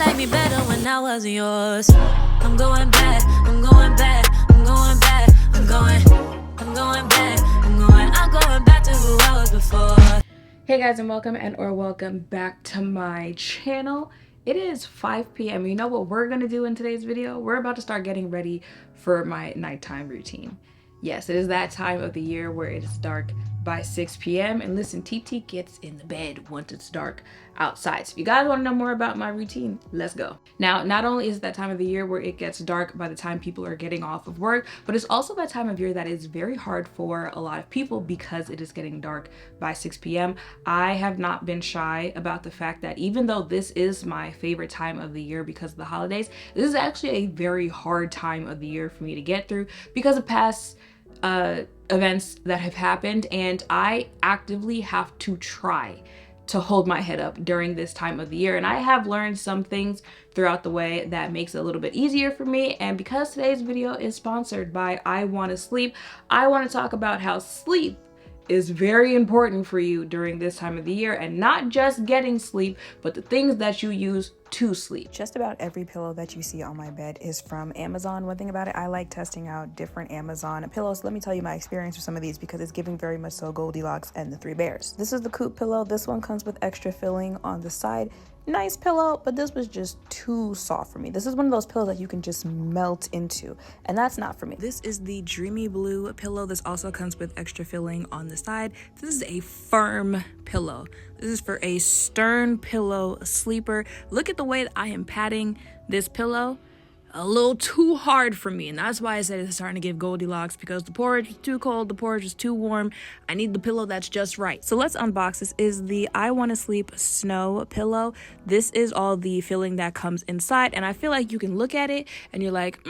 like me better when I wasn't yours. I'm going back, I'm going back, I'm going back, I'm going back, I'm going back to who I was before. Hey guys, and welcome back to my channel. It is 5 p.m. You know what we're gonna do in today's video? We're about to start getting ready for my nighttime routine. Yes, it is that time of the year where it is dark by 6 p.m. And listen, TT gets in the bed once it's dark outside. So if you guys want to know more about my routine, let's go. Now, not only is it that time of the year where it gets dark by the time people are getting off of work, but it's also that time of year that is very hard for a lot of people because it is getting dark by 6 p.m. I have not been shy about the fact that even though this is my favorite time of the year because of the holidays, this is actually a very hard time of the year for me to get through because of past events that have happened, and I actively have to try to hold my head up during this time of the year. And I have learned some things throughout the way that makes it a little bit easier for me. And because today's video is sponsored by I Want to Sleep, I want to talk about how sleep is very important for you during this time of the year, and not just getting sleep, but the things that you use to sleep. Just about every pillow that you see on my bed is from Amazon. One thing about it, I like testing out different Amazon pillows. Let me tell you my experience with some of these because it's giving very much so Goldilocks and the Three Bears. This is the COOP pillow. This one comes with extra filling on the side. Nice pillow, but this was just too soft for me. This is one of those pillows that you can just melt into, and that's not for me. This is the Dreamy blue pillow. This also comes with extra filling on the side. This is a firm pillow. This is for a stern pillow sleeper. Look at the way that I am patting this pillow. A little too hard for me, and that's why I said it's starting to give Goldilocks, because the porridge is too cold, the porridge is too warm. I need the pillow that's just right. So let's unbox. This is the I Want to Sleep snow pillow. This is all the filling that comes inside, and I feel like you can look at it and you're like,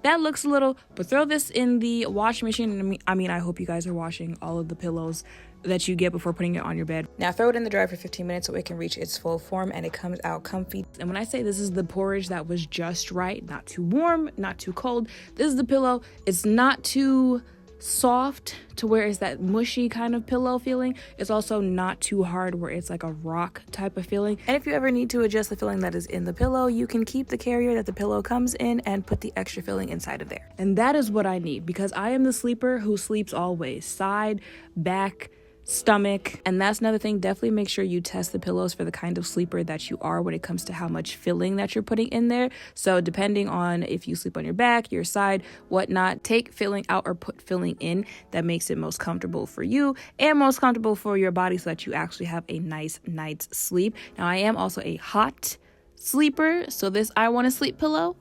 that looks little, but throw this in the washing machine. I hope you guys are washing all of the pillows that you get before putting it on your bed. Now throw it in the dryer for 15 minutes so it can reach its full form and it comes out comfy. And when I say this is the porridge that was just right, not too warm, not too cold, this is the pillow. It's not too soft to where it's that mushy kind of pillow feeling. It's also not too hard where it's like a rock type of feeling. And if you ever need to adjust the filling that is in the pillow, you can keep the carrier that the pillow comes in and put the extra filling inside of there. And that is what I need, because I am the sleeper who sleeps always, side, back, stomach. And that's another thing. Definitely make sure you test the pillows for the kind of sleeper that you are when it comes to how much filling that you're putting in there. So depending on if you sleep on your back, your side, whatnot, take filling out or put filling in that makes it most comfortable for you and most comfortable for your body so that you actually have a nice night's sleep. Now, I am also a hot sleeper, so this I Want to Sleep pillow,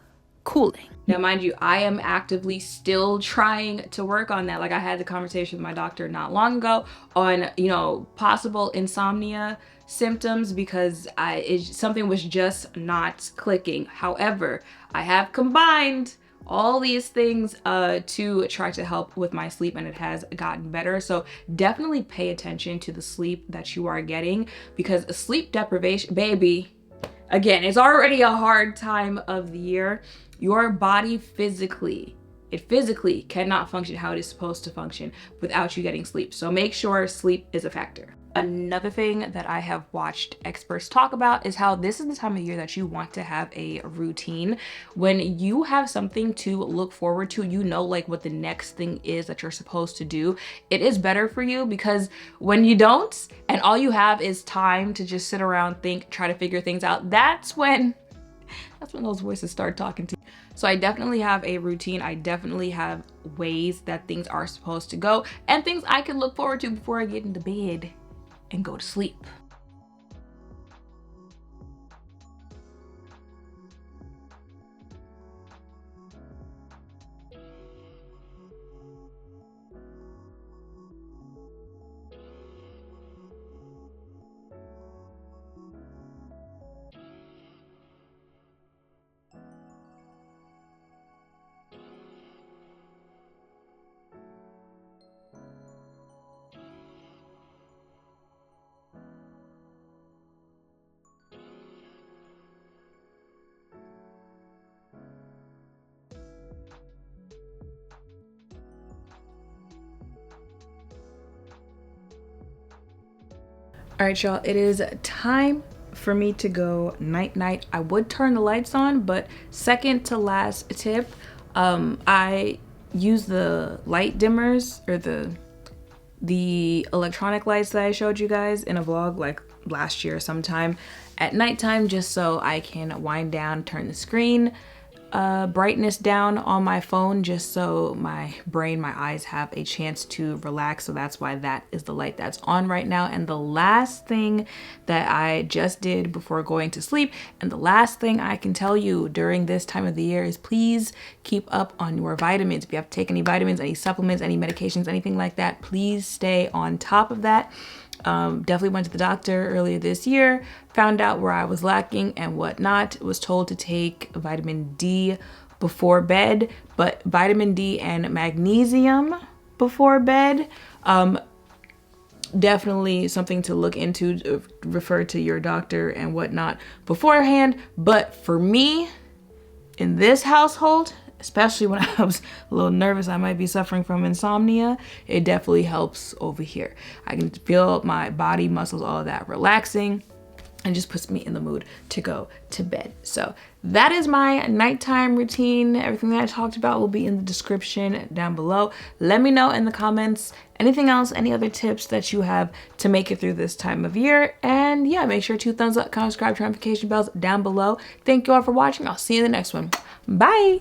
cooling. Now, mind you, I am actively still trying to work on that. Like, I had the conversation with my doctor not long ago on, possible insomnia symptoms because something was just not clicking. However, I have combined all these things to try to help with my sleep, and it has gotten better. So definitely pay attention to the sleep that you are getting, because sleep deprivation, baby, again, it's already a hard time of the year. Your body physically cannot function how it is supposed to function without you getting sleep. So make sure sleep is a factor. Another thing that I have watched experts talk about is how this is the time of year that you want to have a routine. When you have something to look forward to, like what the next thing is that you're supposed to do, it is better for you, because when you don't and all you have is time to just sit around, think, try to figure things out, that's when those voices start talking to you. So I definitely have a routine. I definitely have ways that things are supposed to go and things I can look forward to before I get into bed and go to sleep. All right, y'all, it is time for me to go night-night, I would turn the lights on, but second to last tip, I use the light dimmers, or the electronic lights that I showed you guys in a vlog like last year sometime, at nighttime, just so I can wind down, turn the screen brightness down on my phone, just so my brain, my eyes have a chance to relax. So that's why that is the light that's on right now. And the last thing that I just did before going to sleep, and the last thing I can tell you during this time of the year, is please keep up on your vitamins. If you have to take any vitamins, any supplements, any medications, anything like that, please stay on top of that. Definitely went to the doctor earlier this year, found out where I was lacking and whatnot. Was told to take vitamin D before bed, but vitamin D and magnesium before bed, definitely something to look into, refer to your doctor and whatnot beforehand. But for me, in this household, especially when I was a little nervous I might be suffering from insomnia, it definitely helps over here. I can feel my body, muscles, all of that relaxing, and just puts me in the mood to go to bed. So that is my nighttime routine. Everything that I talked about will be in the description down below. Let me know in the comments anything else, any other tips that you have to make it through this time of year. And yeah, make sure to thumbs up, comment, subscribe, turn notification bells down below. Thank you all for watching. I'll see you in the next one. Bye.